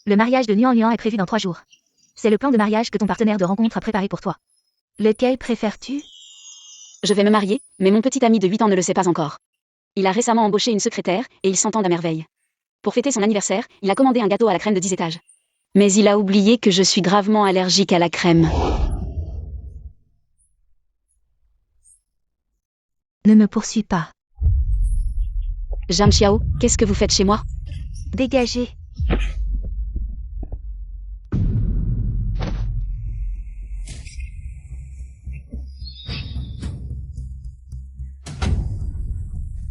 Le mariage de Nuan Nuan est prévu dans 3 jours. C'est le plan de mariage que ton partenaire de rencontre a préparé pour toi. Lequel préfères-tu? Je vais me marier, mais mon petit ami de 8 ans ne le sait pas encore. Il a récemment embauché une secrétaire, et ils s'entendent à merveille. Pour fêter son anniversaire, il a commandé un gâteau à la crème de 10 étages. Mais il a oublié que je suis gravement allergique à la crème. Ne me poursuis pas. Zhang Xiao, qu'est-ce que vous faites chez moi? Dégagez.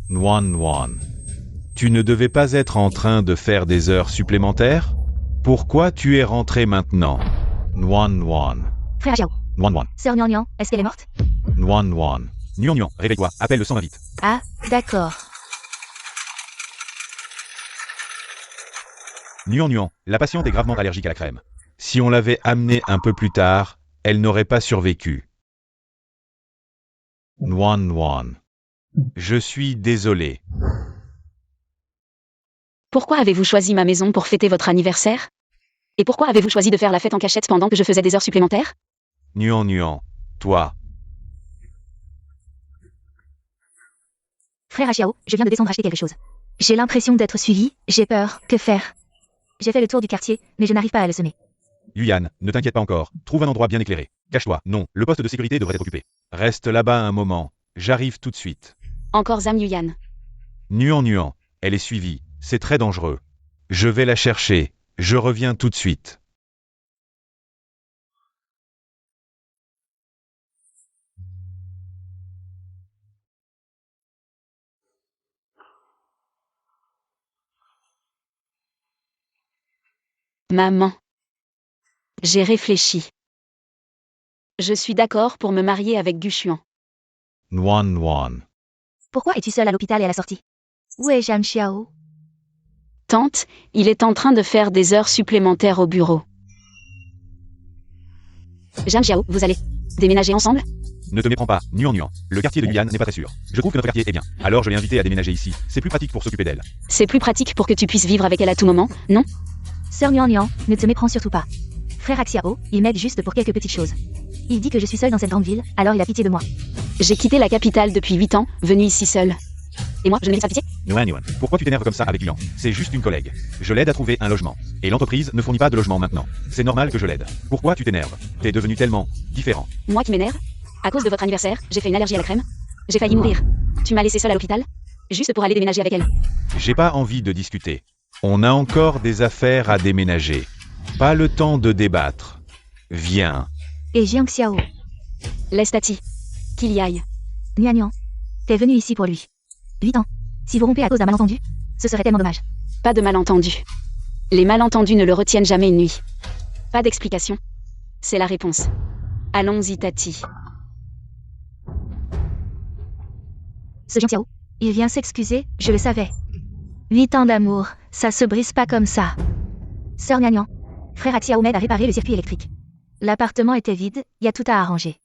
Nuan Nuan. Tu ne devais pas être en train de faire des heures supplémentaires? Pourquoi tu es rentré maintenant? Nuan Nuan. Frère Xiao. Nuan Nuan. Sœur Nuan Nuan, est-ce qu'elle est morte? Nuan Nuan. Nuan Nuan, réveille-toi, appelle le 120. Ah, d'accord. Nuan Nuan, la patiente est gravement allergique à la crème. Si on l'avait amenée un peu plus tard, elle n'aurait pas survécu. Nuan Nuan. Je suis désolé. Pourquoi avez-vous choisi ma maison pour fêter votre anniversaire? Et pourquoi avez-vous choisi de faire la fête en cachette pendant que je faisais des heures supplémentaires? Nuan Nuan, toi. Frère Xiao, je viens de descendre acheter quelque chose. J'ai l'impression d'être suivi, j'ai peur, que faire? J'ai fait le tour du quartier, mais je n'arrive pas à le semer. Yuyan, ne t'inquiète pas encore, trouve un endroit bien éclairé. Cache-toi, non, le poste de sécurité devrait être occupé. Reste là-bas un moment, j'arrive tout de suite. Encore Zhang Yuyan. Nuan Nuan, elle est suivie, c'est très dangereux. Je vais la chercher, je reviens tout de suite. Maman. J'ai réfléchi. Je suis d'accord pour me marier avec Gu Xuan. Nuan Nuan. Pourquoi es-tu seule à l'hôpital et à la sortie? Où est Zhang Xiao? Tante, il est en train de faire des heures supplémentaires au bureau. Zhang Xiao, vous allez déménager ensemble? Ne te méprends pas, Nuan Nuan. Le quartier de Yuyan n'est pas très sûr. Je trouve que notre quartier est bien. Alors je l'ai invitée à déménager ici. C'est plus pratique pour s'occuper d'elle. C'est plus pratique pour que tu puisses vivre avec elle à tout moment, non? Sœur Nuan Nuan, ne te méprends surtout pas. Frère Xiao, il m'aide juste pour quelques petites choses. Il dit que je suis seule dans cette grande ville, alors il a pitié de moi. J'ai quitté la capitale depuis 8 ans, venue ici seule. Et moi, je ne mérite pas pitié? Nuan Nuan, pourquoi tu t'énerves comme ça avec Yuan? C'est juste une collègue. Je l'aide à trouver un logement. Et l'entreprise ne fournit pas de logement maintenant. C'est normal que je l'aide. Pourquoi tu t'énerves? T'es devenu tellement différent. Moi qui m'énerve? À cause de votre anniversaire, j'ai fait une allergie à la crème. J'ai failli mourir. Tu m'as laissé seule à l'hôpital? Juste pour aller déménager avec elle. J'ai pas envie de discuter. On a encore des affaires à déménager. Pas le temps de débattre. Viens. Et Zhang Xiao. Laisse Tati. Qu'il y aille. Nuan Nuan. T'es venu ici pour lui. 8 ans. Si vous rompez à cause d'un malentendu, ce serait tellement dommage. Pas de malentendu. Les malentendus ne le retiennent jamais une nuit. Pas d'explication. C'est la réponse. Allons-y, Tati. Ce Zhang Xiao, il vient s'excuser, je le savais. 8 ans d'amour, ça se brise pas comme ça. Sœur Nuan Nuan, frère Xiao m'aide à réparer le circuit électrique. L'appartement était vide, y a tout à arranger.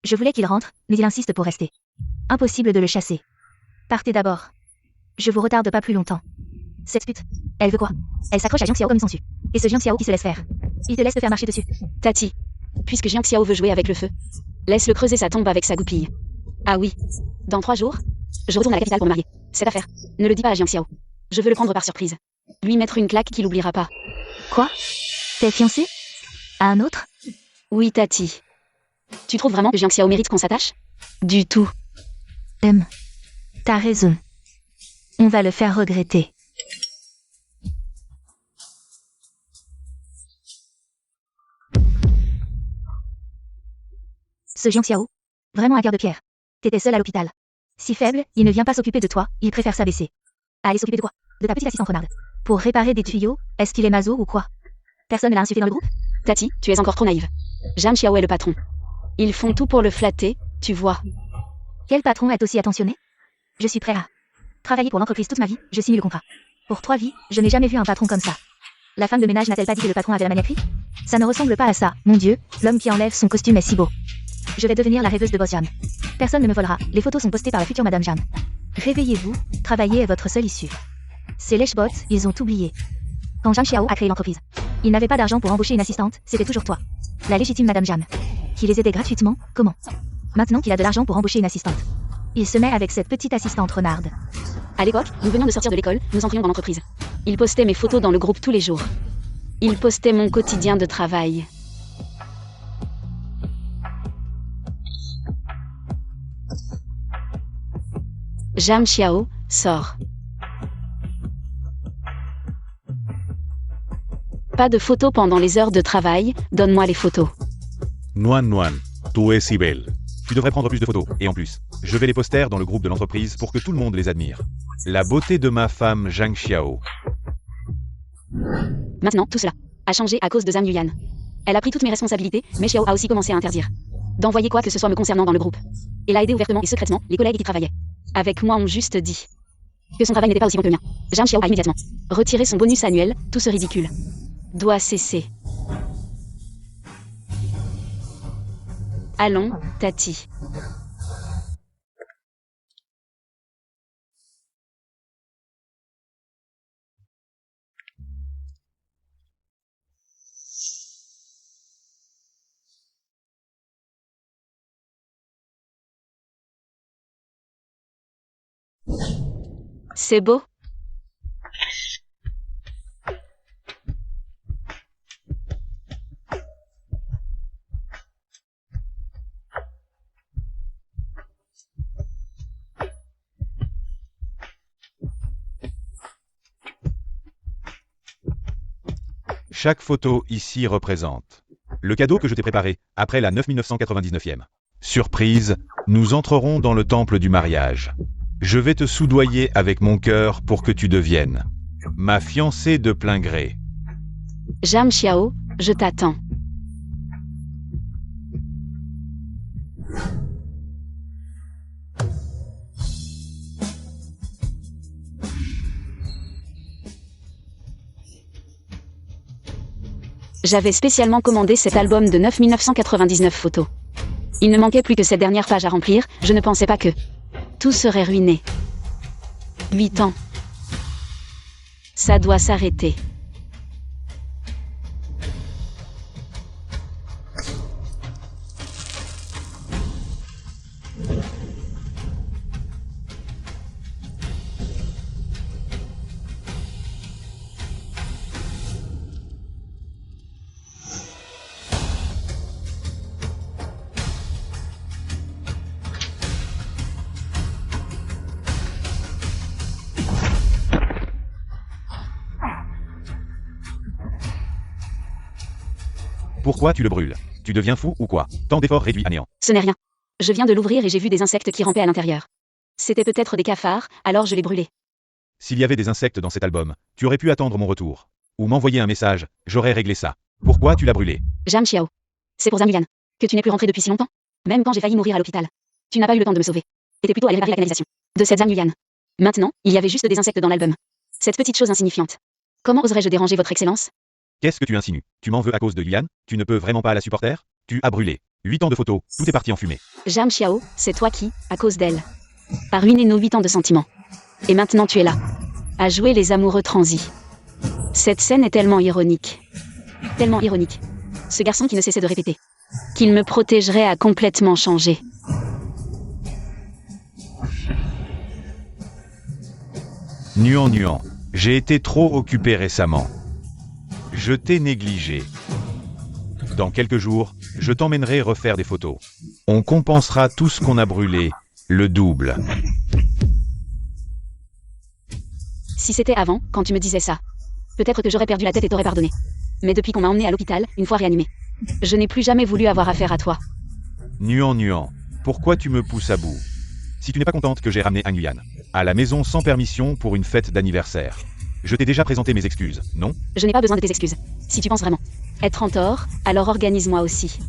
Je voulais qu'il rentre, mais il insiste pour rester. Impossible de le chasser. Partez d'abord. Je vous retarde pas plus longtemps. Cette pute, elle veut quoi? Elle s'accroche à Zhang Xiao comme son su. Et ce Zhang Xiao qui se laisse faire. Il te laisse te faire marcher dessus. Tati. Puisque Zhang Xiao veut jouer avec le feu, laisse-le creuser sa tombe avec sa goupille. Ah oui. Dans 3 jours, je retourne à la capitale pour me marier. Cette affaire, ne le dis pas à Zhang Xiao. Je veux le prendre par surprise. Lui mettre une claque qu'il oubliera pas. Quoi? T'es fiancé? À un autre? Oui, Tati. Tu trouves vraiment que Zhang Xiao mérite qu'on s'attache? Du tout. T'as raison. On va le faire regretter. Ce Zhang Xiao, vraiment un cœur de pierre. T'étais seule à l'hôpital. Si faible, il ne vient pas s'occuper de toi, il préfère s'abaisser. Aller s'occuper de quoi? De ta petite assistante renarde. Pour réparer des tuyaux, est-ce qu'il est maso ou quoi? Personne ne l'a insufflé dans le groupe? Tati, tu es encore trop naïve. Zhang Xiao est le patron. Ils font tout pour le flatter, tu vois. Quel patron est aussi attentionné? Je suis prêt à travailler pour l'entreprise toute ma vie, je signe le contrat. Pour 3 vies, je n'ai jamais vu un patron comme ça. La femme de ménage n'a-t-elle pas dit que le patron avait la maniaquerie? Ça ne ressemble pas à ça, mon Dieu, l'homme qui enlève son costume est si beau. Je vais devenir la rêveuse de Boss Jam. Personne ne me volera, les photos sont postées par la future Madame Jam. Réveillez-vous, travailler est votre seule issue. Ces lèche-bottes, ils ont oublié. Quand Zhang Xiao a créé l'entreprise, il n'avait pas d'argent pour embaucher une assistante, c'était toujours toi. La légitime Madame Jam. Qui les aidait gratuitement, comment? Maintenant qu'il a de l'argent pour embaucher une assistante, il se met avec cette petite assistante renarde. À l'époque, nous venions de sortir de l'école, nous entrions dans l'entreprise. Il postait mes photos dans le groupe tous les jours. Il postait mon quotidien de travail. Zhang Xiao sort. Pas de photos pendant les heures de travail, donne-moi les photos. Nuan, tu es si belle. Tu devrais prendre plus de photos, et en plus, je vais les poster dans le groupe de l'entreprise pour que tout le monde les admire. La beauté de ma femme Zhang Xiao. Maintenant, tout cela a changé à cause de Zhang Yuyan. Elle a pris toutes mes responsabilités, mais Xiao a aussi commencé à interdire d'envoyer quoi que ce soit me concernant dans le groupe. Elle a aidé ouvertement et secrètement les collègues qui travaillaient avec moi ont juste dit que son travail n'était pas aussi bon que le mien. Zhang Xiao a immédiatement retiré son bonus annuel, tout ce ridicule doit cesser. Allons, Tati. C'est beau? Chaque photo ici représente le cadeau que je t'ai préparé après la 9999e. Surprise, nous entrerons dans le temple du mariage. Je vais te soudoyer avec mon cœur pour que tu deviennes ma fiancée de plein gré. Zhang Xiao, je t'attends. J'avais spécialement commandé cet album de 9999 photos. Il ne manquait plus que cette dernière page à remplir, je ne pensais pas que tout serait ruiné. 8 ans. Ça doit s'arrêter. Pourquoi tu le brûles? Tu deviens fou ou quoi? Tant d'efforts réduits à néant. Ce n'est rien. Je viens de l'ouvrir et j'ai vu des insectes qui rampaient à l'intérieur. C'était peut-être des cafards, alors je l'ai brûlé. S'il y avait des insectes dans cet album, tu aurais pu attendre mon retour. Ou m'envoyer un message, j'aurais réglé ça. Pourquoi tu l'as brûlé? Zhang Xiao. C'est pour Zhang Yuyan. Que tu n'es plus rentré depuis si longtemps. Même quand j'ai failli mourir à l'hôpital. Tu n'as pas eu le temps de me sauver. T'étais plutôt allé réparer la canalisation de cette Zhang Yuyan. Maintenant, il y avait juste des insectes dans l'album. Cette petite chose insignifiante. Comment oserais-je déranger votre excellence? Qu'est-ce que tu insinues? Tu m'en veux à cause de Yuyan? Tu ne peux vraiment pas la supporter? Tu as brûlé 8 ans de photos, tout est parti en fumée. Zhang Xiao, c'est toi qui, à cause d'elle, a ruiné nos 8 ans de sentiments. Et maintenant tu es là, à jouer les amoureux transis. Cette scène est tellement ironique. Tellement ironique. Ce garçon qui ne cessait de répéter qu'il me protégerait a complètement changé. Nuan, j'ai été trop occupé récemment. Je t'ai négligé. Dans quelques jours, je t'emmènerai refaire des photos. On compensera tout ce qu'on a brûlé, le double. Si c'était avant, quand tu me disais ça, peut-être que j'aurais perdu la tête et t'aurais pardonné. Mais depuis qu'on m'a emmené à l'hôpital, une fois réanimé, je n'ai plus jamais voulu avoir affaire à toi. Nuan, pourquoi tu me pousses à bout? Si tu n'es pas contente que j'ai ramené Hang Yuan à la maison sans permission pour une fête d'anniversaire, je t'ai déjà présenté mes excuses, non? Je n'ai pas besoin de tes excuses. Si tu penses vraiment être en tort, alors organise-moi aussi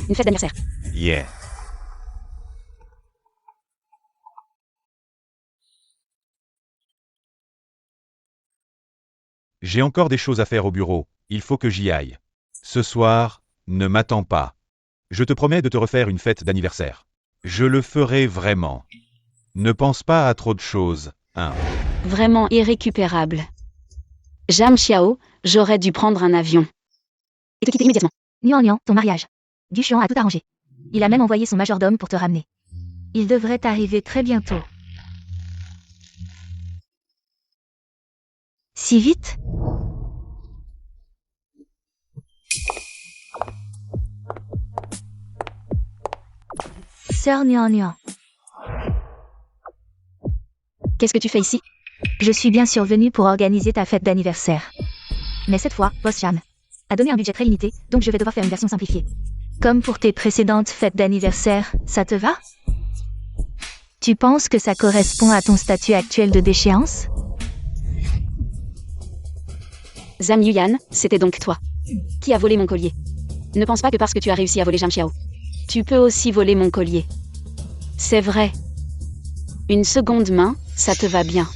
une fête d'anniversaire. Yeah. J'ai encore des choses à faire au bureau, il faut que j'y aille. Ce soir, ne m'attends pas. Je te promets de te refaire une fête d'anniversaire. Je le ferai vraiment. Ne pense pas à trop de choses, hein. Vraiment irrécupérable. Jam Xiao, j'aurais dû prendre un avion. Et te quitter immédiatement. Nian Nian, ton mariage. Du Xuan a tout arrangé. Il a même envoyé son majordome pour te ramener. Il devrait arriver très bientôt. Si vite? Sœur Nian Nian, Qu'est-ce que tu fais ici? je suis bien survenue pour organiser ta fête d'anniversaire. Mais cette fois, Boss Jam a donné un budget très limité, donc je vais devoir faire une version simplifiée. Comme pour tes précédentes fêtes d'anniversaire, ça te va? Tu penses que ça correspond à ton statut actuel de déchéance? Zhang Yuyan, c'était donc toi. Qui a volé mon collier? Ne pense pas que parce que tu as réussi à voler Jam Xiao, tu peux aussi voler mon collier. C'est vrai. Une seconde main, ça te va bien.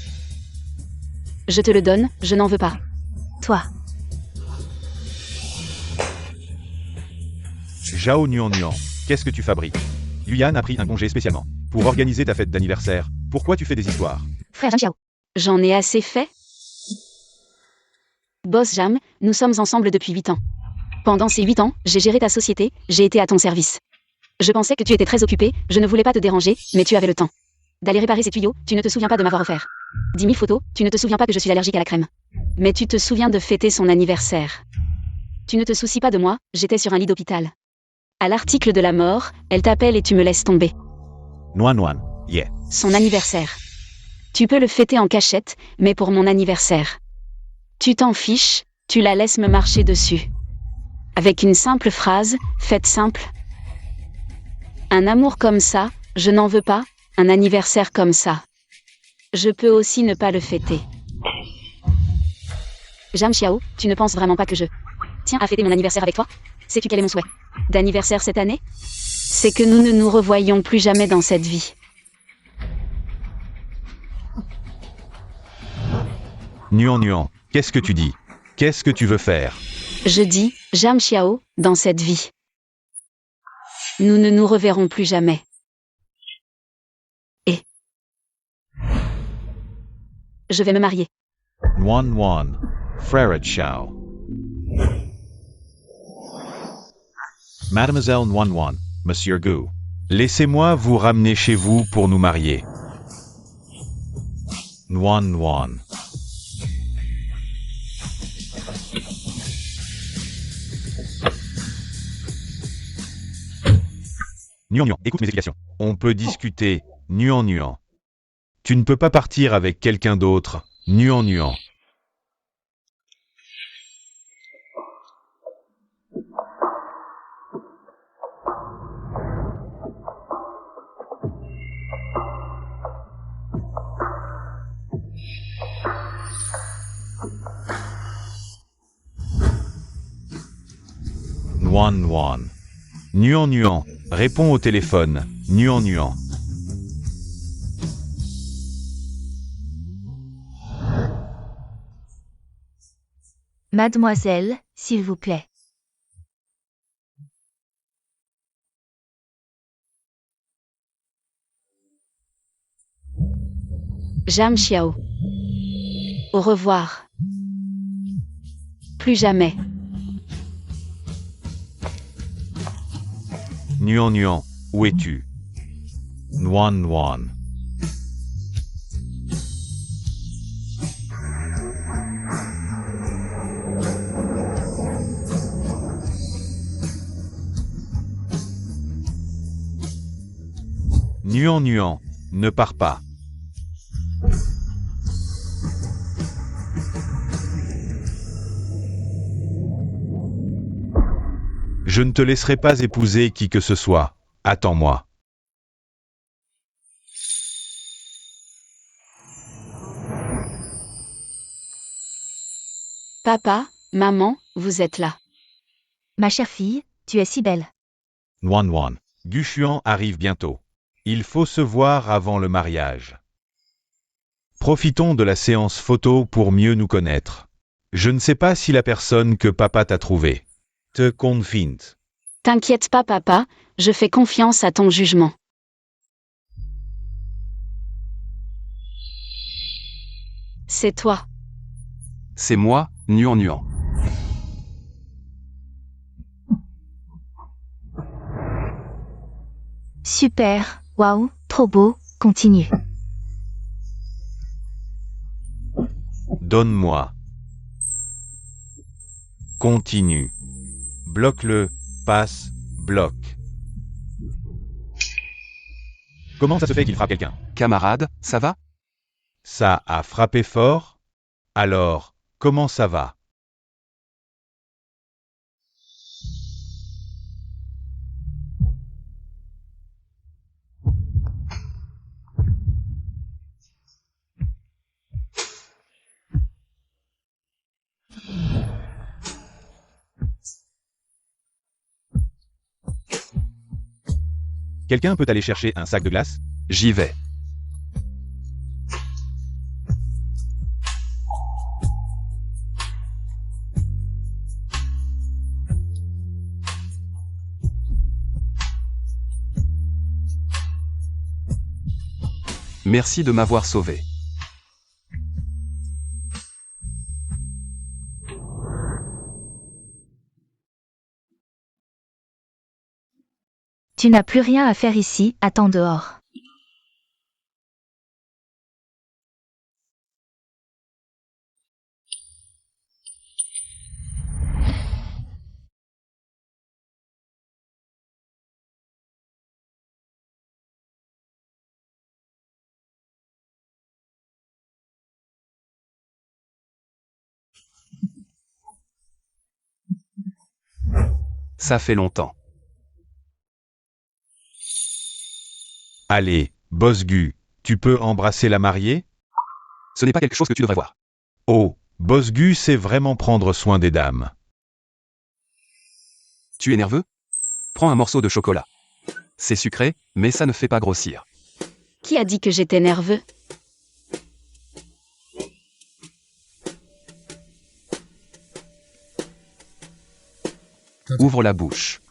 Je te le donne, je n'en veux pas. Toi. Zhao Nuan Nuan, qu'est-ce que tu fabriques? Yuyan a pris un congé spécialement pour organiser ta fête d'anniversaire. Pourquoi tu fais des histoires? Frère Jam Xiao. J'en ai assez fait. Boss Jam, nous sommes ensemble depuis 8 ans. Pendant ces 8 ans, j'ai géré ta société, j'ai été à ton service. Je pensais que tu étais très occupé, je ne voulais pas te déranger, mais tu avais le temps. D'aller réparer ces tuyaux, tu ne te souviens pas de m'avoir offert. 10 000 photos, tu ne te souviens pas que je suis allergique à la crème. Mais tu te souviens de fêter son anniversaire. Tu ne te soucies pas de moi, j'étais sur un lit d'hôpital. À l'article de la mort, elle t'appelle et tu me laisses tomber. Nuan Nuan, yeah. Son anniversaire. Tu peux le fêter en cachette, mais pour mon anniversaire. Tu t'en fiches, tu la laisses me marcher dessus. Avec une simple phrase, fête simple. Un amour comme ça, je n'en veux pas, un anniversaire comme ça. Je peux aussi ne pas le fêter. Jam Xiao, tu ne penses vraiment pas que je tiens à fêter mon anniversaire avec toi? Sais-tu quel est mon souhait d'anniversaire cette année? C'est que nous ne nous revoyions plus jamais dans cette vie. Nuan Nuan, qu'est-ce que tu dis? Qu'est-ce que tu veux faire? Je dis, Jam Xiao, dans cette vie. Nous ne nous reverrons plus jamais. Et je vais me marier. Nuan Nuan, Frère Xiao. Mademoiselle Nuan Nuan, Monsieur Gu, laissez-moi vous ramener chez vous pour nous marier. Nuan Nuan. Nuan Nuan, écoute mes explications. On peut discuter, Nuan Nuan. Tu ne peux pas partir avec quelqu'un d'autre, Nuan Nuan. Nuan Nuan. Nuan Nuan, réponds au téléphone, Nuan Nuan. Mademoiselle, s'il vous plaît. Jam Xiao. Au revoir. Plus jamais. Nuan Nuan, où es-tu? Nuan Nuan. Nuan Nuan, ne pars pas. Je ne te laisserai pas épouser qui que ce soit. Attends-moi. Papa, maman, vous êtes là. Ma chère fille, tu es si belle. Nuan Nuan, Gu Xuan arrive bientôt. Il faut se voir avant le mariage. Profitons de la séance photo pour mieux nous connaître. Je ne sais pas si la personne que papa t'a trouvée te convient. T'inquiète pas, papa, je fais confiance à ton jugement. C'est toi. C'est moi, Nuan Nuan. Super, waouh, trop beau, continue. Donne-moi. Continue. Bloque-le, passe, bloque. Comment ça se fait qu'il frappe quelqu'un? Camarade, ça va? Ça a frappé fort? Alors, comment ça va? Quelqu'un peut aller chercher un sac de glace? J'y vais. Merci de m'avoir sauvé. Tu n'as plus rien à faire ici, attends dehors. Ça fait longtemps. Allez, Bosgu, tu peux embrasser la mariée? Ce n'est pas quelque chose que tu devrais voir. Oh, Bosgu sait vraiment prendre soin des dames. Tu es nerveux? Prends un morceau de chocolat. C'est sucré, mais ça ne fait pas grossir. Qui a dit que j'étais nerveux? Ouvre la bouche.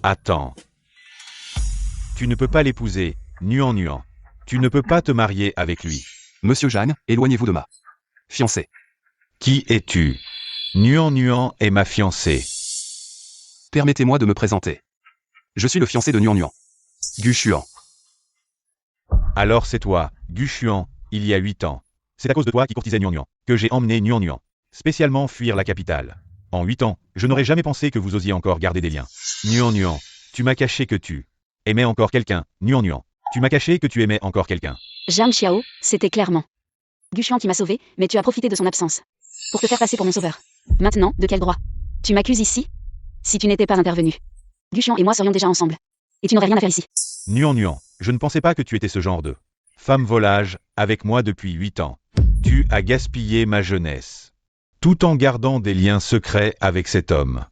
Attends. Tu ne peux pas l'épouser, Nuan Nuan. Tu ne peux pas te marier avec lui. Monsieur Jeanne, éloignez-vous de ma fiancée. Qui es-tu? Nuan Nuan est ma fiancée. Permettez-moi de me présenter. Je suis le fiancé de Nuan Nuan. Gu Xuan. Alors c'est toi, Gu Xuan, il y a 8 ans. C'est à cause de toi qui courtisais Nuan Nuan que j'ai emmené Nuan Nuan. Spécialement fuir la capitale. En 8 ans, je n'aurais jamais pensé que vous osiez encore garder des liens. Nuan Nuan, tu m'as caché que tu aimais encore quelqu'un, Nuan Nuan. Tu m'as caché que tu aimais encore quelqu'un. Zhang Xiao, c'était clairement Gu Xuan qui m'a sauvé, mais tu as profité de son absence pour te faire passer pour mon sauveur. Maintenant, de quel droit? Tu m'accuses ici? Si tu n'étais pas intervenu, Gu Xuan et moi serions déjà ensemble. Et tu n'aurais rien à faire ici. Nuan Nuan, je ne pensais pas que tu étais ce genre de femme volage avec moi depuis 8 ans. Tu as gaspillé ma jeunesse. Tout en gardant des liens secrets avec cet homme.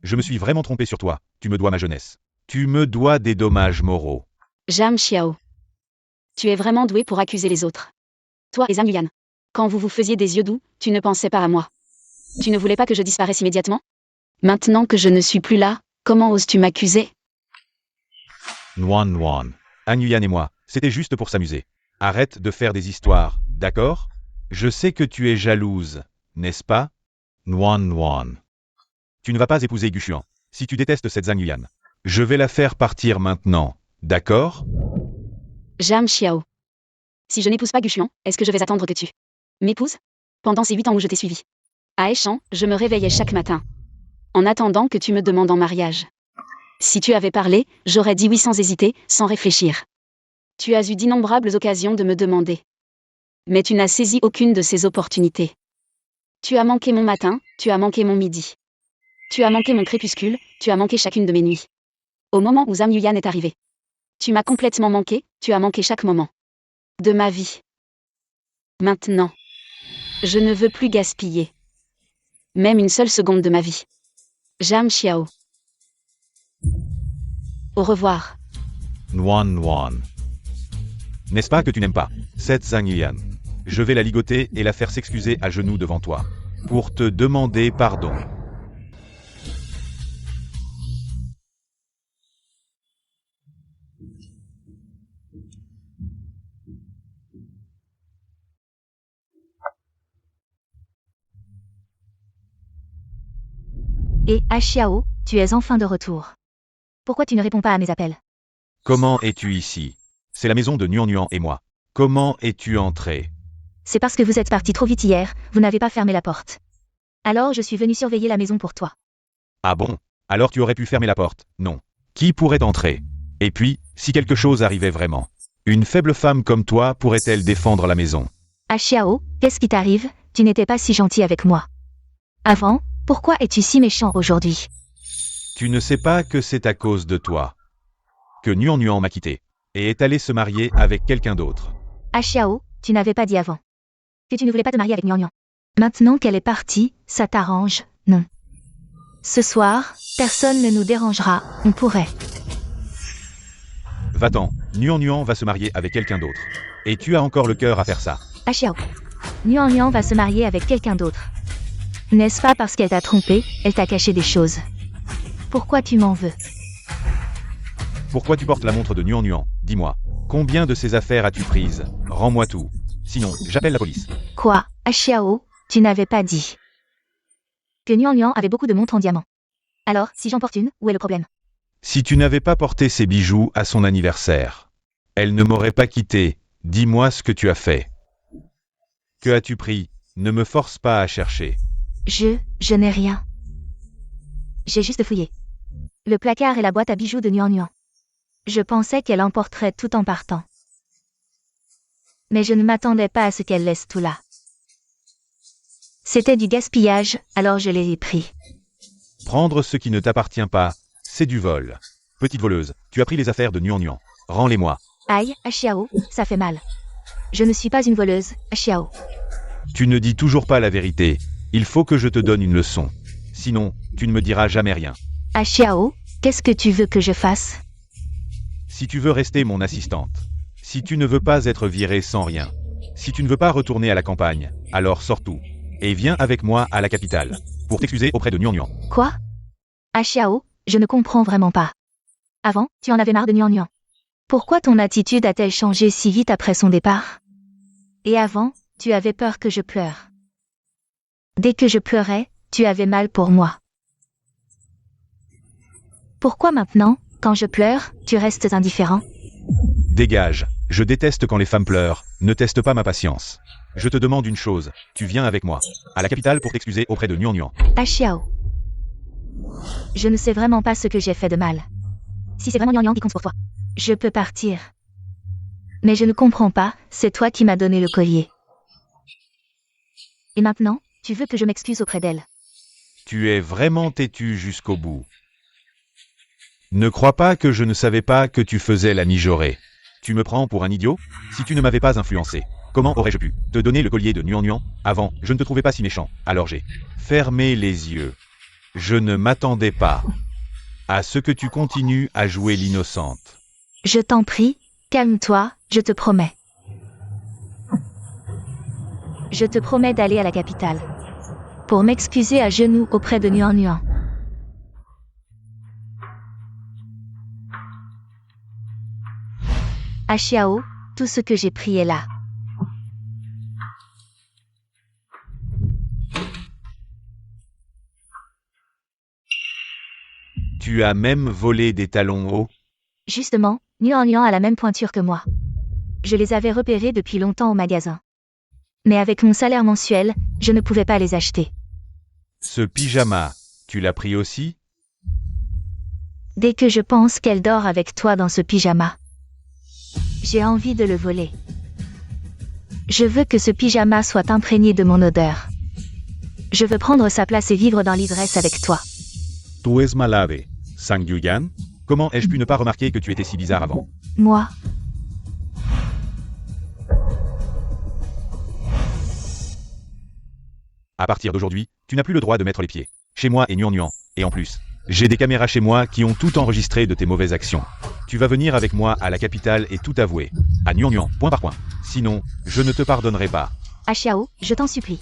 Je me suis vraiment trompé sur toi, tu me dois ma jeunesse. Tu me dois des dommages moraux. Zhang Xiao. Tu es vraiment doué pour accuser les autres. Toi et Zhang Yuyan. Quand vous vous faisiez des yeux doux, tu ne pensais pas à moi. Tu ne voulais pas que je disparaisse immédiatement? Maintenant que je ne suis plus là, comment oses-tu m'accuser? Nuan Nuan. Han Yuyan et moi, c'était juste pour s'amuser. Arrête de faire des histoires, d'accord? Je sais que tu es jalouse, n'est-ce pas? Nuan Nuan. Tu ne vas pas épouser Gu Xuan. Si tu détestes cette Zhang Yuyan, je vais la faire partir maintenant, d'accord? Zhang Xiao. Si je n'épouse pas Gu Xuan, est-ce que je vais attendre que tu m'épouses? Pendant ces 8 ans où je t'ai suivi. À Aishan, je me réveillais chaque matin. En attendant que tu me demandes en mariage. Si tu avais parlé, j'aurais dit oui sans hésiter, sans réfléchir. Tu as eu d'innombrables occasions de me demander. Mais tu n'as saisi aucune de ces opportunités. Tu as manqué mon matin, tu as manqué mon midi. Tu as manqué mon crépuscule, tu as manqué chacune de mes nuits. Au moment où Zhang Yuyan est arrivé. Tu m'as complètement manqué, tu as manqué chaque moment. De ma vie. Maintenant. Je ne veux plus gaspiller. Même une seule seconde de ma vie. Zhang Xiao. Au revoir. Nuan Nuan. N'est-ce pas que tu n'aimes pas cette Zhang Yuyan? Je vais la ligoter et la faire s'excuser à genoux devant toi. Pour te demander pardon. Et, Xiao, tu es enfin de retour. Pourquoi tu ne réponds pas à mes appels? Comment es-tu ici? C'est la maison de Nuan Nuan et moi. Comment es-tu entré? C'est parce que vous êtes parti trop vite hier, vous n'avez pas fermé la porte. Alors je suis venu surveiller la maison pour toi. Ah bon? Alors tu aurais pu fermer la porte, non? Qui pourrait entrer? Et puis, si quelque chose arrivait vraiment, une faible femme comme toi pourrait-elle défendre la maison? Xiao, qu'est-ce qui t'arrive? Tu n'étais pas si gentil avec moi. Avant, pourquoi es-tu si méchant aujourd'hui? Tu ne sais pas que c'est à cause de toi que Nuan Nuan m'a quitté et est allé se marier avec quelqu'un d'autre. Xiao, tu n'avais pas dit avant que tu ne voulais pas te marier avec Nian Nian. Maintenant qu'elle est partie, ça t'arrange, non? Ce soir, personne ne nous dérangera, on pourrait. Va-t'en, Nuan Nuan va se marier avec quelqu'un d'autre. Et tu as encore le cœur à faire ça. Xiao. Nian Nian va se marier avec quelqu'un d'autre. N'est-ce pas parce qu'elle t'a trompé, elle t'a caché des choses? Pourquoi tu m'en veux? Pourquoi tu portes la montre de Nuan Nuan? Dis-moi. Combien de ces affaires as-tu prises? Rends-moi tout. Sinon, j'appelle la police. Quoi, Xiao, tu n'avais pas dit que Nian Nian avait beaucoup de montres en diamant. Alors, si j'en porte une, où est le problème? Si tu n'avais pas porté ces bijoux à son anniversaire, elle ne m'aurait pas quitté. Dis-moi ce que tu as fait. Que as-tu pris? Ne me force pas à chercher. Je n'ai rien. J'ai juste fouillé le placard et la boîte à bijoux de Nian Nian. Je pensais qu'elle emporterait tout en partant. Mais je ne m'attendais pas à ce qu'elle laisse tout là. C'était du gaspillage, alors je l'ai pris. Prendre ce qui ne t'appartient pas, c'est du vol. Petite voleuse, tu as pris les affaires de Nuan Nuan. Rends-les-moi. Aïe, Xiao, ça fait mal. Je ne suis pas une voleuse, Xiao. Tu ne dis toujours pas la vérité. Il faut que je te donne une leçon. Sinon, tu ne me diras jamais rien. Xiao, qu'est-ce que tu veux que je fasse? Si tu veux rester mon assistante, si tu ne veux pas être virée sans rien, si tu ne veux pas retourner à la campagne, alors sors tout. Et viens avec moi à la capitale, pour t'excuser auprès de Nuan Nuan. Quoi? Xiao, je ne comprends vraiment pas. Avant, tu en avais marre de Nian Nian. Pourquoi ton attitude a-t-elle changé si vite après son départ? Et avant, tu avais peur que je pleure. Dès que je pleurais, tu avais mal pour moi. Pourquoi maintenant, quand je pleure, tu restes indifférent? Dégage, je déteste quand les femmes pleurent, ne teste pas ma patience. Je te demande une chose, tu viens avec moi, à la capitale pour t'excuser auprès de Nuan Nuan. Xiao. Je ne sais vraiment pas ce que j'ai fait de mal. Si c'est vraiment Nian Nian qui compte pour toi, je peux partir. Mais je ne comprends pas, c'est toi qui m'as donné le collier. Et maintenant, tu veux que je m'excuse auprès d'elle? Tu es vraiment têtu jusqu'au bout. Ne crois pas que je ne savais pas que tu faisais la mijaurée. Tu me prends pour un idiot? Si tu ne m'avais pas influencé, comment aurais-je pu te donner le collier de Nuan Nuan? Avant, je ne te trouvais pas si méchant, alors j'ai fermé les yeux. Je ne m'attendais pas à ce que tu continues à jouer l'innocente. Je t'en prie, calme-toi, je te promets. Je te promets d'aller à la capitale. Pour m'excuser à genoux auprès de Nuan Nuan. Xiao, tout ce que j'ai pris est là. Tu as même volé des talons hauts? Justement, Nuan Nuan a la même pointure que moi. Je les avais repérés depuis longtemps au magasin. Mais avec mon salaire mensuel, je ne pouvais pas les acheter. Ce pyjama, tu l'as pris aussi? Dès que je pense qu'elle dort avec toi dans ce pyjama, j'ai envie de le voler. Je veux que ce pyjama soit imprégné de mon odeur. Je veux prendre sa place et vivre dans l'ivresse avec toi. Tu es malade, Sang Yuyan? Comment ai-je pu ne pas remarquer que tu étais si bizarre avant? Moi, À partir d'aujourd'hui, tu n'as plus le droit de mettre les pieds chez moi et Nuan Nuan. Et en plus, j'ai des caméras chez moi qui ont tout enregistré de tes mauvaises actions. Tu vas venir avec moi à la capitale et tout avouer. À Nuan Nuan, point par point. Sinon, je ne te pardonnerai pas. Xiao, je t'en supplie.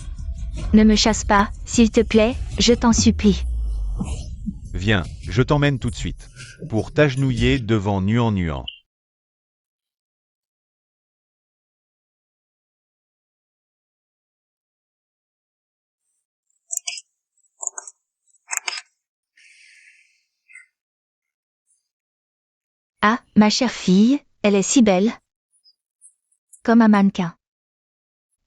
Ne me chasse pas, s'il te plaît, je t'en supplie. Viens, je t'emmène tout de suite. Pour t'agenouiller devant Nuan Nuan. Ah, ma chère fille, elle est si belle. Comme un mannequin.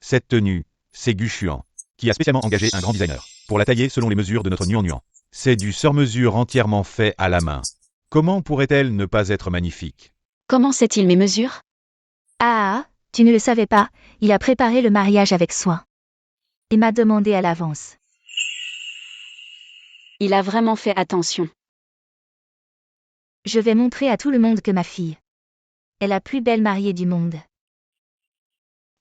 Cette tenue, c'est Guchuan, qui a spécialement engagé un grand designer pour la tailler selon les mesures de notre nuan. C'est du sur-mesure entièrement fait à la main. Comment pourrait-elle ne pas être magnifique? Comment sait-il mes mesures? Ah, tu ne le savais pas, il a préparé le mariage avec soin. Et m'a demandé à l'avance. Il a vraiment fait attention. Je vais montrer à tout le monde que ma fille est la plus belle mariée du monde.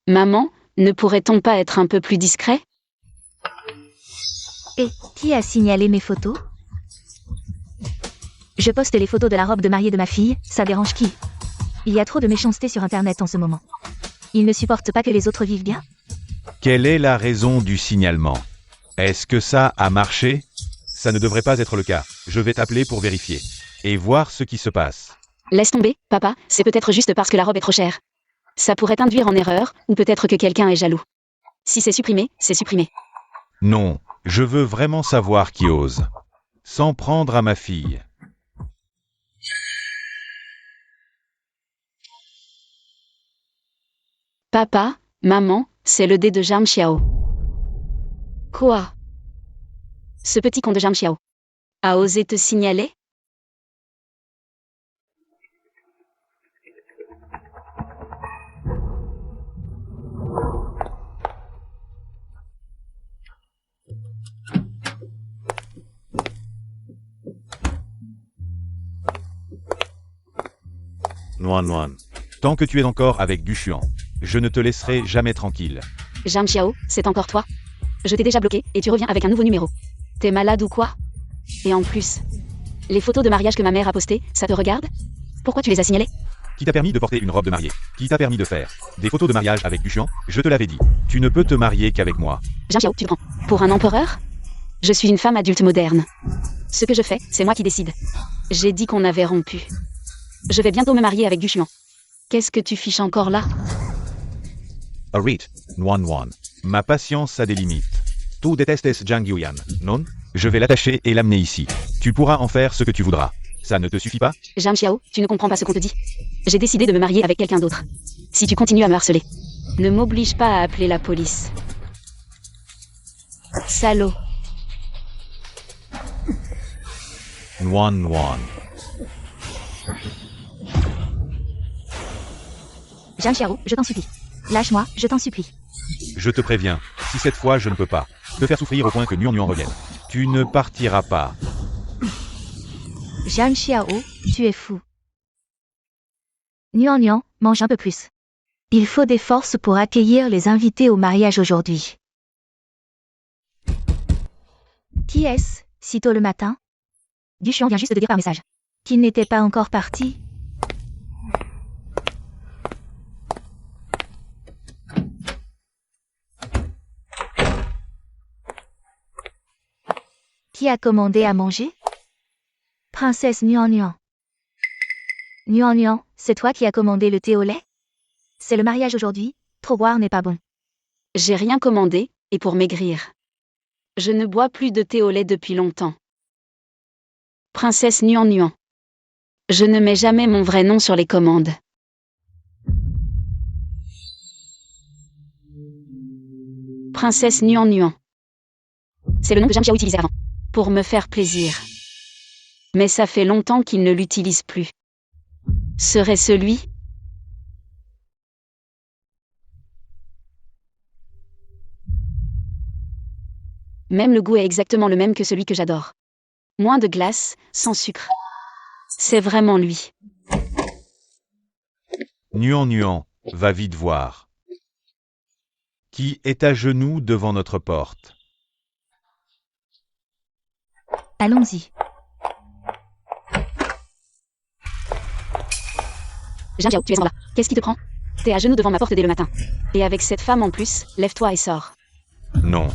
Maman, ne pourrait-on pas être un peu plus discret? Et qui a signalé mes photos? Je poste les photos de la robe de mariée de ma fille, ça dérange qui? Il y a trop de méchanceté sur Internet en ce moment. Ils ne supportent pas que les autres vivent bien? Quelle est la raison du signalement? Est-ce que ça a marché? Ça ne devrait pas être le cas. Je vais t'appeler pour vérifier. Et voir ce qui se passe. Laisse tomber, papa, c'est peut-être juste parce que la robe est trop chère. Ça pourrait induire en erreur, ou peut-être que quelqu'un est jaloux. Si c'est supprimé, c'est supprimé. Non, je veux vraiment savoir qui ose. S'en prendre à ma fille. Papa, maman, c'est le dé de Zhang Xiao. Quoi? Ce petit con de Zhang Xiao a osé te signaler? Nuan. Tant que tu es encore avec Guchuan, je ne te laisserai jamais tranquille. Zhang Xiao, c'est encore toi? Je t'ai déjà bloqué, et tu reviens avec un nouveau numéro. T'es malade ou quoi? Et en plus, les photos de mariage que ma mère a postées, ça te regarde? Pourquoi tu les as signalées? Qui t'a permis de porter une robe de mariée? Qui t'a permis de faire des photos de mariage avec Guchuan? Je te l'avais dit. Tu ne peux te marier qu'avec moi. Zhang Xiao, tu te prends pour un empereur? Je suis une femme adulte moderne. Ce que je fais, c'est moi qui décide. J'ai dit qu'on avait rompu. Je vais bientôt me marier avec Guchuan. Qu'est-ce que tu fiches encore là? Arrête, Nuan. Ma patience a des limites. Tu détestes Zhang Yuyan, non? Je vais l'attacher et l'amener ici. Tu pourras en faire ce que tu voudras. Ça ne te suffit pas? Zhang Xiao, tu ne comprends pas ce qu'on te dit. J'ai décidé de me marier avec quelqu'un d'autre. Si tu continues à me harceler, ne m'oblige pas à appeler la police. Salaud. Nuan. Zhang Xiao, je t'en supplie. Lâche-moi, je t'en supplie. Je te préviens, si cette fois je ne peux pas te faire souffrir au point que Nuan revienne, tu ne partiras pas. Zhang Xiao, tu es fou. Nuan, mange un peu plus. Il faut des forces pour accueillir les invités au mariage aujourd'hui. Qui est-ce, si tôt le matin? Guchuan vient juste de dire par message qu'il n'était pas encore parti. Qui a commandé à manger? Princesse Nuan. Nuan, c'est toi qui as commandé le thé au lait? C'est le mariage aujourd'hui, trop boire n'est pas bon. J'ai rien commandé, et pour maigrir. Je ne bois plus de thé au lait depuis longtemps. Princesse Nuan. Je ne mets jamais mon vrai nom sur les commandes. Princesse Nuan. C'est le nom que Zhang Xiao utilisait avant, pour me faire plaisir. Mais ça fait longtemps qu'il ne l'utilise plus. Serait-ce lui? Même le goût est exactement le même que celui que j'adore. Moins de glace, sans sucre. C'est vraiment lui. Nuan, va vite voir. Qui est à genoux devant notre porte? Allons-y. Zhang Xiao, tu es en bas. Qu'est-ce qui te prend? T'es à genoux devant ma porte dès le matin. Et avec cette femme en plus, lève-toi et sors. Non.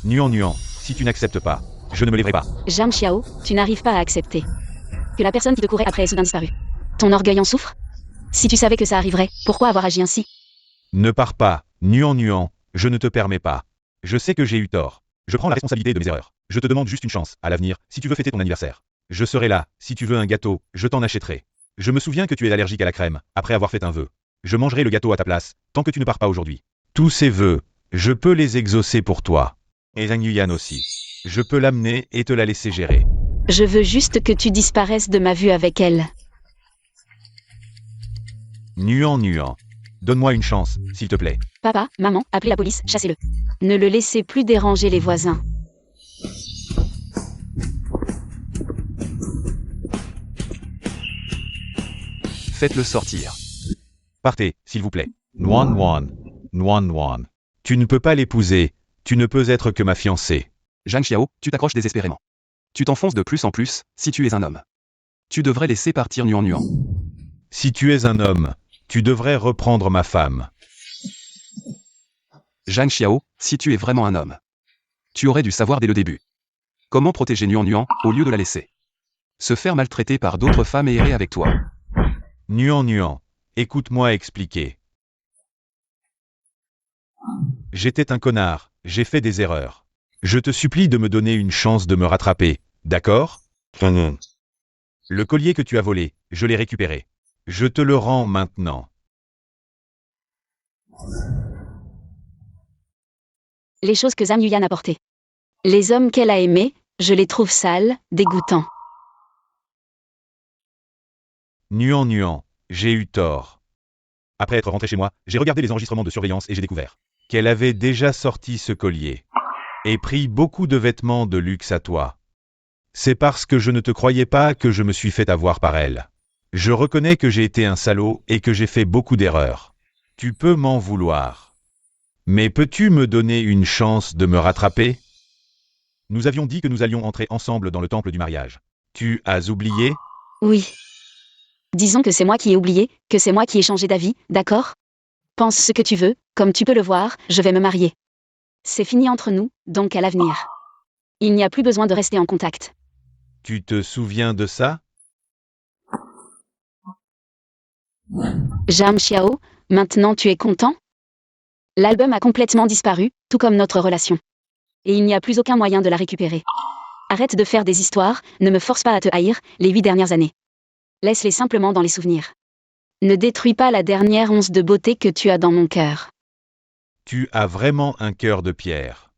Nuan, si tu n'acceptes pas, je ne me lèverai pas. Zhang Xiao, tu n'arrives pas à accepter que la personne qui te courait après est soudain disparue. Ton orgueil en souffre? Si tu savais que ça arriverait, pourquoi avoir agi ainsi? Ne pars pas, Nuan, je ne te permets pas. Je sais que j'ai eu tort. Je prends la responsabilité de mes erreurs. Je te demande juste une chance, à l'avenir, si tu veux fêter ton anniversaire. Je serai là, si tu veux un gâteau, je t'en achèterai. Je me souviens que tu es allergique à la crème, après avoir fait un vœu. Je mangerai le gâteau à ta place, tant que tu ne pars pas aujourd'hui. Tous ces vœux, je peux les exaucer pour toi. Et Zhang Yuyan aussi. Je peux l'amener et te la laisser gérer. Je veux juste que tu disparaisses de ma vue avec elle. Nuan. Donne-moi une chance, s'il te plaît. Papa, maman, appelez la police, chassez-le. Ne le laissez plus déranger les voisins. Faites-le sortir. Partez, s'il vous plaît. Nuan. Tu ne peux pas l'épouser. Tu ne peux être que ma fiancée. Zhang Xiao, tu t'accroches désespérément. Tu t'enfonces de plus en plus, si tu es un homme. Tu devrais laisser partir Nuan. Si tu es un homme, tu devrais reprendre ma femme. Zhang Xiao, si tu es vraiment un homme. Tu aurais dû savoir dès le début. Comment protéger Nuan au lieu de la laisser. Se faire maltraiter par d'autres femmes et errer avec toi. Nuan. Écoute-moi expliquer. J'étais un connard, j'ai fait des erreurs. Je te supplie de me donner une chance de me rattraper, d'accord? Le collier que tu as volé, je l'ai récupéré. Je te le rends maintenant. Les choses que Zhang Yuyan a portées. Les hommes qu'elle a aimés, je les trouve sales, dégoûtants. Nuan, j'ai eu tort. Après être rentré chez moi, j'ai regardé les enregistrements de surveillance et j'ai découvert qu'elle avait déjà sorti ce collier et pris beaucoup de vêtements de luxe à toi. C'est parce que je ne te croyais pas que je me suis fait avoir par elle. Je reconnais que j'ai été un salaud et que j'ai fait beaucoup d'erreurs. Tu peux m'en vouloir. Mais peux-tu me donner une chance de me rattraper? Nous avions dit que nous allions entrer ensemble dans le temple du mariage. Tu as oublié? Oui. Disons que c'est moi qui ai oublié, que c'est moi qui ai changé d'avis, d'accord? Pense ce que tu veux, comme tu peux le voir, je vais me marier. C'est fini entre nous, donc à l'avenir. Il n'y a plus besoin de rester en contact. Tu te souviens de ça? Zhang Xiao, maintenant tu es content? L'album a complètement disparu, tout comme notre relation. Et il n'y a plus aucun moyen de la récupérer. Arrête de faire des histoires, ne me force pas à te haïr, les 8 dernières années. Laisse-les simplement dans les souvenirs. Ne détruis pas la dernière once de beauté que tu as dans mon cœur. Tu as vraiment un cœur de pierre.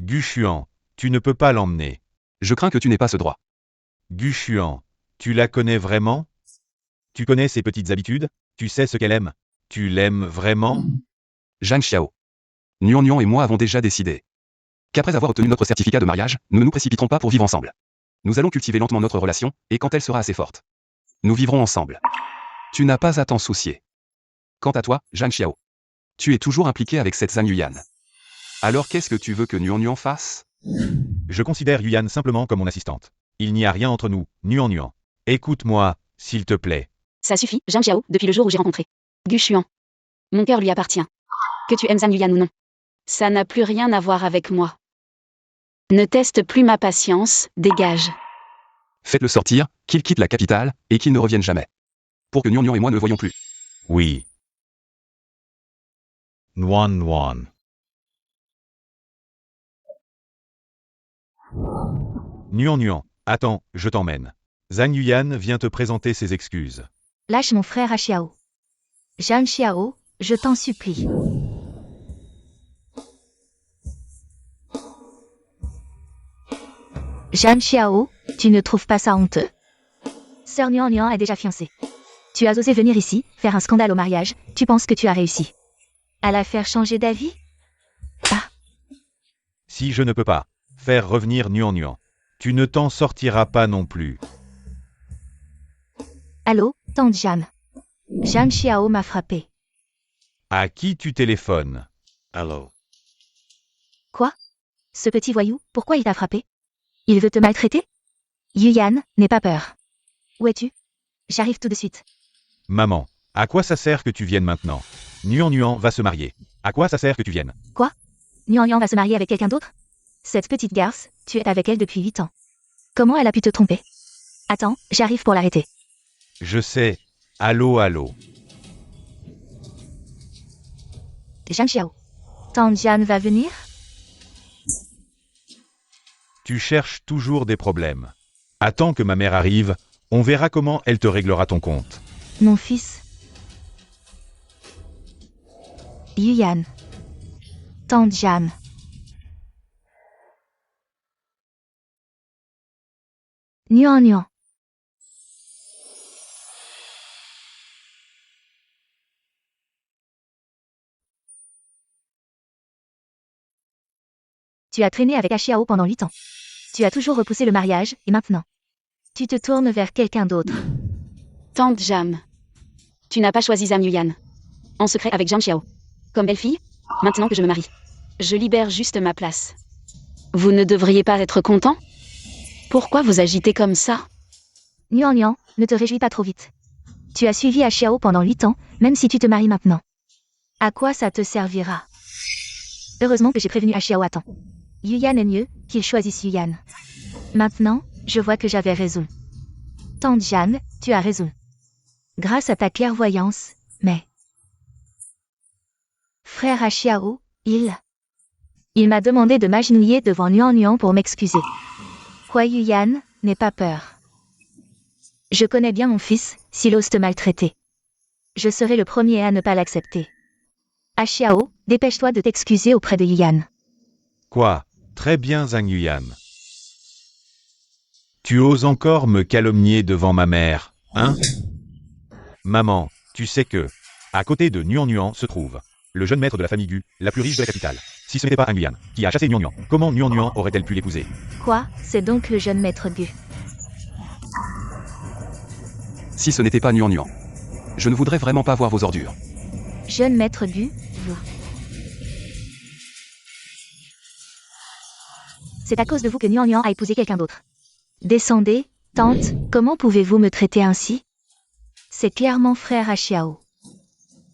Gushuan, tu ne peux pas l'emmener. Je crains que tu n'aies pas ce droit. Gushuan, tu la connais vraiment? Tu connais ses petites habitudes? Tu sais ce qu'elle aime? Tu l'aimes vraiment? Zhang Xiao. Nuan et moi avons déjà décidé qu'après avoir obtenu notre certificat de mariage, nous ne nous précipiterons pas pour vivre ensemble. Nous allons cultiver lentement notre relation, et quand elle sera assez forte, nous vivrons ensemble. Tu n'as pas à t'en soucier. Quant à toi, Zhang Xiao, tu es toujours impliqué avec cette Zhang Yuyan. Alors qu'est-ce que tu veux que Nuan fasse? Je considère Yuyan simplement comme mon assistante. Il n'y a rien entre nous, Nuan. Écoute-moi, s'il te plaît. Ça suffit, Zhang Xiao, depuis le jour où j'ai rencontré Gushuan. Mon cœur lui appartient. Que tu aimes Zhang Yuyan ou non. Ça n'a plus rien à voir avec moi. Ne teste plus ma patience, dégage. Faites-le sortir, qu'il quitte la capitale, et qu'il ne revienne jamais. Pour que Nuan et moi ne le voyions plus. Oui. Nuan. Nuan, attends, je t'emmène. Zhang Yuyan vient te présenter ses excuses. Lâche mon frère à Xiao. Zhang Xiao, je t'en supplie. Zhang Xiao, tu ne trouves pas ça honteux? Sœur Nuan est déjà fiancée. Tu as osé venir ici, faire un scandale au mariage, tu penses que tu as réussi à la faire changer d'avis? Ah, Si je ne peux pas faire revenir Nuan, tu ne t'en sortiras pas non plus. allô, tante Jeanne. Zhang Xiao m'a frappé. À qui tu téléphones? Allô. Quoi? Ce petit voyou, pourquoi il t'a frappé? Il veut te maltraiter? Yuyan, n'aie pas peur. Où es-tu? J'arrive tout de suite. Maman, à quoi ça sert que tu viennes maintenant? Nuan va se marier. À quoi ça sert que tu viennes? Quoi? Nuan va se marier avec quelqu'un d'autre? Cette petite garce, tu es avec elle depuis 8 ans. Comment elle a pu te tromper? Attends, j'arrive pour l'arrêter. Je sais. Allô. Zhang Xiao. Tante Jeanne va venir? Tu cherches toujours des problèmes. Attends que ma mère arrive, On verra comment elle te réglera ton compte. Mon fils. Yuyan. Tante Jam. Nuan Nuan. Tu as traîné avec Axiao pendant 8 ans. Tu as toujours repoussé le mariage, et maintenant, tu te tournes vers quelqu'un d'autre. Tante Jam. Tu n'as pas choisi Zhang Yuyan. En secret avec Zhang Xiao. Comme belle-fille, maintenant que je me marie. Je libère juste ma place. Vous ne devriez pas être content? Pourquoi vous agitez comme ça? Nuan Nuan, ne te réjouis pas trop vite. Tu as suivi Axiao pendant 8 ans, même si tu te maries maintenant. À quoi ça te servira? Heureusement que j'ai prévenu Axiao à temps. Yuyan est mieux, qu'il choisisse Yuyan. Maintenant, je vois que j'avais raison. Tante Jeanne, tu as raison. Grâce à ta clairvoyance, mais... Frère Axiao, il m'a demandé de m'agenouiller devant Nuan Nuan pour m'excuser. Quoi Yuyan, n'aie pas peur. Je connais bien mon fils, s'il ose te maltraiter. Je serai le premier à ne pas l'accepter. Axiao, dépêche-toi de t'excuser auprès de Yuyan. Quoi? Très bien Zhang Yuyan. Tu oses encore me calomnier devant ma mère, hein? Maman, tu sais que, à côté de Nuan Nuan se trouve le jeune maître de la famille Gu, la plus riche de la capitale. Si ce n'était pas un Yuyan qui a chassé Nuan Nuan, comment Nuan Nuan aurait-elle pu l'épouser? Quoi? C'est donc le jeune maître Gu. Si ce n'était pas Nuan Nuan. Je ne voudrais vraiment pas voir vos ordures. Jeune maître Gu, vous. C'est à cause de vous que Nuan Nuan a épousé quelqu'un d'autre. Descendez, tante, comment pouvez-vous me traiter ainsi? C'est clairement frère Axiao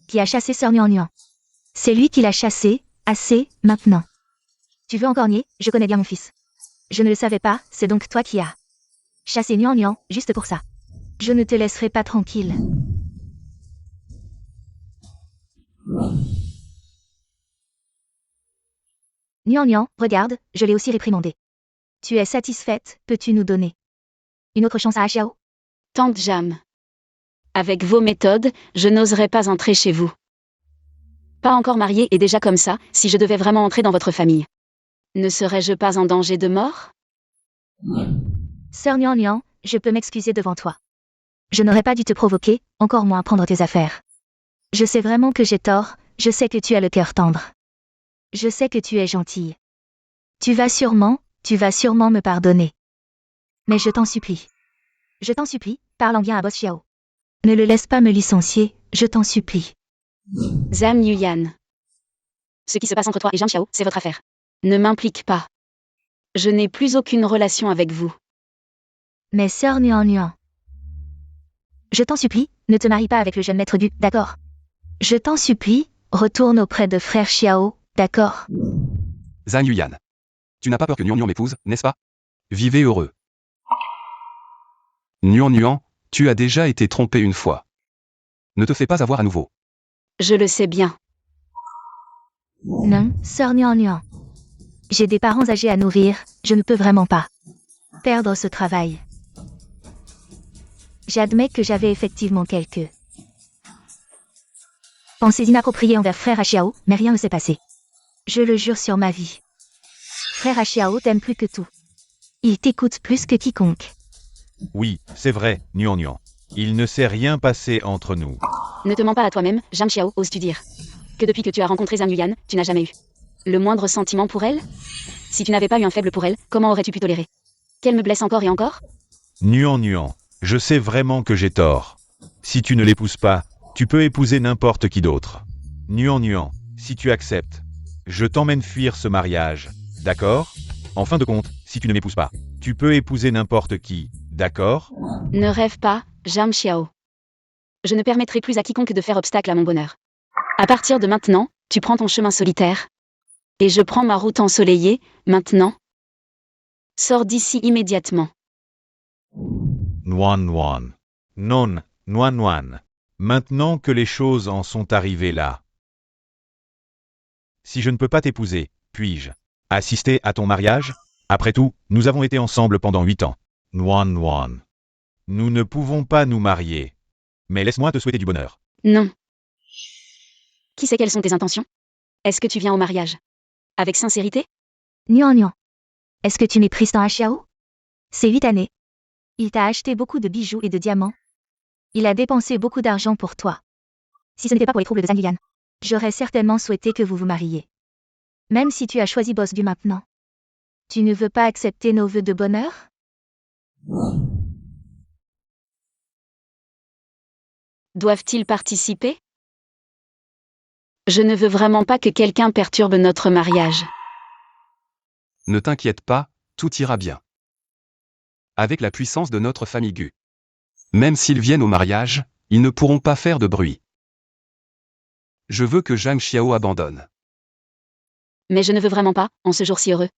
qui a chassé sœur Nuan Nuan. C'est lui qui l'a chassé, assez, maintenant. Tu veux encore nier? Je connais bien mon fils. Je ne le savais pas, c'est donc toi qui as chassé Nuan Nuan, juste pour ça. Je ne te laisserai pas tranquille. Nuan Nuan, regarde, je l'ai aussi réprimandé. Tu es satisfaite, peux-tu nous donner une autre chance à Axiao? Tante Jam. Avec vos méthodes, je n'oserais pas entrer chez vous. Pas encore mariée et déjà comme ça, si je devais vraiment entrer dans votre famille. Ne serais-je pas en danger de mort? Sœur Nuan Nuan, je peux m'excuser devant toi. Je n'aurais pas dû te provoquer, encore moins prendre tes affaires. Je sais vraiment que j'ai tort, je sais que tu as le cœur tendre. Je sais que tu es gentille. Tu vas sûrement me pardonner. Mais je t'en supplie. Je t'en supplie, parle en bien à Boss Xiao. Ne le laisse pas me licencier, je t'en supplie. Zhang Yuyan. Ce qui se passe entre toi et Zhang Xiao, c'est votre affaire. Ne m'implique pas. Je n'ai plus aucune relation avec vous. Mais sœur Nuan Nuan. Je t'en supplie, ne te marie pas avec le jeune maître Gu, d'accord? Je t'en supplie, retourne auprès de frère Xiao, d'accord? Zhang Yuyan. Tu n'as pas peur que Nuan Nuan m'épouse, n'est-ce pas? Vivez heureux. Nuan Nuan, tu as déjà été trompé une fois. Ne te fais pas avoir à nouveau. Je le sais bien. Non, sœur Nuan Nuan. J'ai des parents âgés à nourrir, je ne peux vraiment pas perdre ce travail. J'admets que j'avais effectivement quelques pensées inappropriées envers frère Axiao, mais rien ne s'est passé. Je le jure sur ma vie. Frère Axiao t'aime plus que tout. Il t'écoute plus que quiconque. Oui, c'est vrai, Nuan Nuan. Il ne s'est rien passé entre nous. Ne te mens pas à toi-même, Zhang Xiao, oses-tu dire que depuis que tu as rencontré Zhang Yuyan, tu n'as jamais eu le moindre sentiment pour elle? Si tu n'avais pas eu un faible pour elle, comment aurais-tu pu tolérer qu'elle me blesse encore et encore? Nuan Nuan, je sais vraiment que j'ai tort. Si tu ne l'épouses pas, tu peux épouser n'importe qui d'autre. Nuan Nuan, si tu acceptes, je t'emmène fuir ce mariage, d'accord? En fin de compte, si tu ne m'épouses pas, tu peux épouser n'importe qui, d'accord? Ne rêve pas, Zhang Xiao. Je ne permettrai plus à quiconque de faire obstacle à mon bonheur. À partir de maintenant, tu prends ton chemin solitaire. Et je prends ma route ensoleillée, maintenant. Sors d'ici immédiatement. Nuan Nuan. Non, Nuan Nuan. Maintenant que les choses en sont arrivées là. Si je ne peux pas t'épouser, puis-je assister à ton mariage? Après tout, nous avons été ensemble pendant 8 ans. Nuan Nuan. Nous ne pouvons pas nous marier. Mais laisse-moi te souhaiter du bonheur. Non. Qui sait quelles sont tes intentions? Est-ce que tu viens au mariage avec sincérité? Nian. Est-ce que tu méprises tant Xiao? C'est 8 années. Il t'a acheté beaucoup de bijoux et de diamants. Il a dépensé beaucoup d'argent pour toi. Si ce n'était pas pour les troubles de Zhang Yuyan, j'aurais certainement souhaité que vous vous mariiez. Même si tu as choisi Boss Du maintenant. Tu ne veux pas accepter nos vœux de bonheur? Doivent-ils participer? Je ne veux vraiment pas que quelqu'un perturbe notre mariage. Ne t'inquiète pas, tout ira bien. Avec la puissance de notre famille Gu. Même s'ils viennent au mariage, ils ne pourront pas faire de bruit. Je veux que Zhang Xiao abandonne. Mais je ne veux vraiment pas, en ce jour si heureux,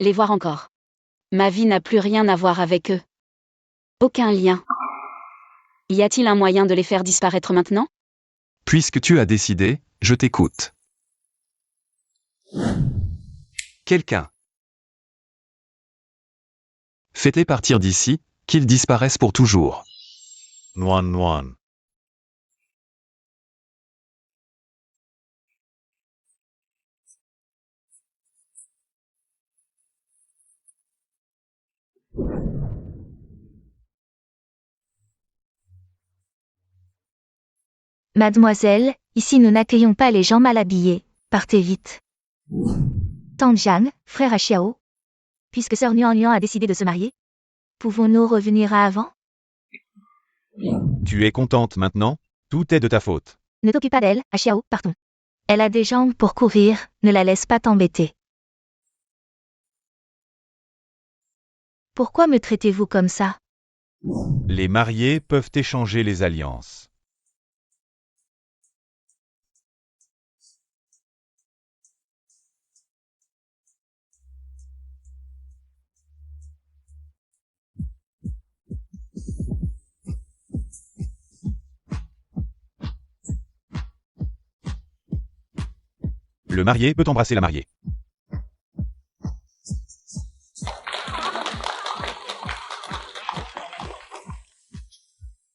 les voir encore. Ma vie n'a plus rien à voir avec eux. Aucun lien. Y a-t-il un moyen de les faire disparaître maintenant? Puisque tu as décidé, je t'écoute. Quelqu'un. Fais-les partir d'ici, qu'ils disparaissent pour toujours. Nuan. Mademoiselle, ici nous n'accueillons pas les gens mal habillés. Partez vite. Tang Jiang, frère à Xiao. Puisque sœur Nian a décidé de se marier, pouvons-nous revenir à avant? Tu es contente maintenant? Tout est de ta faute. Ne t'occupe pas d'elle, à Xiao, partons. Elle a des jambes pour courir, ne la laisse pas t'embêter. Pourquoi me traitez-vous comme ça? Les mariés peuvent échanger les alliances. Le marié peut embrasser la mariée.